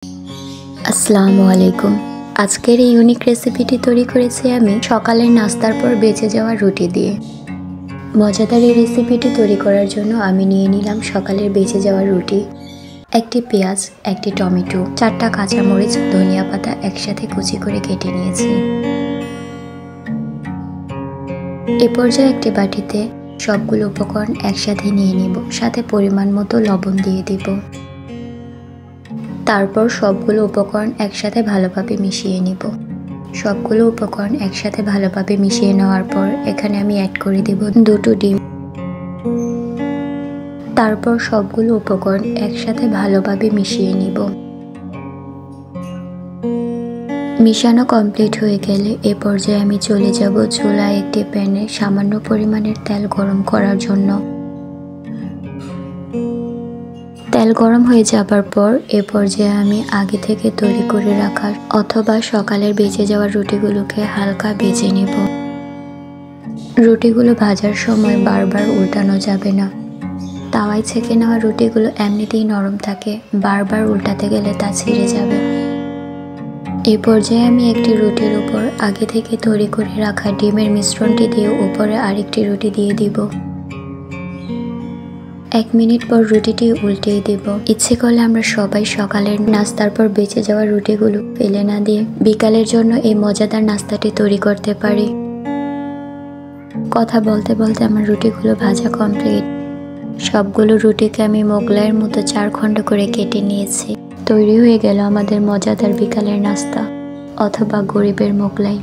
আসসালামু আলাইকুম। আজকের এই ইউনিক রেসিপিটি তৈরি করেছি আমি সকালের নাস্তার পর বেঁচে যাওয়া রুটি দিয়ে। মজাদার এই রেসিপিটি তৈরি করার জন্য আমি নিয়ে নিলাম সকালের বেঁচে যাওয়া রুটি, একটি পেঁয়াজ, একটি টমেটো, 4টা কাঁচামরিচ, ধনিয়া পাতা একসাথে কুচি করে কেটে নিয়েছি। এ পর্যায়ে একটি বাটিতে সবগুলো উপকরণ একসাথে নিয়ে নিব, সাথে পরিমাণ মতো লবণ দিয়ে দিব। তারপর সবগুলো উপকরণ একসাথে ভালোভাবে মিশিয়ে নিব। সবগুলো উপকরণ একসাথে ভালোভাবে মিশিয়ে নেওয়ার পর এখানে আমি অ্যাড করে দেব 2টো ডিম। তারপর সবগুলো উপকরণ একসাথে ভালোভাবে মিশিয়ে নিব। মিশানো কমপ্লিট হয়ে গেলে এ পর্যায়ে আমি চলে যাব চুলায় একটি প্যানে সামান্য পরিমাণের তেল গরম করার জন্য। তেল গরম হয়ে যাবার পর এ পর্যায়ে আমি আগে থেকে তৈরি করে রাখা অথবা সকালের বেঁচে যাওয়া রুটিগুলোকে হালকা ভেজে নেব। রুটিগুলো ভাজার সময় বারবার উল্টানো যাবে না। তাওয়ায় ছেঁকে নেওয়া রুটিগুলো এমনিতেই নরম থাকে, বারবার উল্টাতে গেলে তা ছিঁড়ে যাবে। এই পর্যায়ে আমি একটি রুটির উপর আগে থেকে তৈরি করে রাখা ডিমের মিশ্রণটি দিয়ে উপরে আরেকটি রুটি দিয়ে দিব। 1 মিনিট পর রুটিটি উল্টেই দেব। ইচ্ছে করলে আমরা সবাই সকালের নাস্তার পর বেঁচে যাওয়া রুটিগুলো ফেলে না দিয়ে বিকালের জন্য এই মজাদার নাস্তাটি তৈরি করতে পারি। কথা বলতে বলতে আমার রুটিগুলো ভাজা কমপ্লিট। সবগুলো রুটিকে আমি মোগলাইয়ের মতো 4 খণ্ড করে কেটে নিয়েছি। তৈরি হয়ে গেল আমাদের মজাদার বিকালের নাস্তা অথবা গরিবের মোগলাই।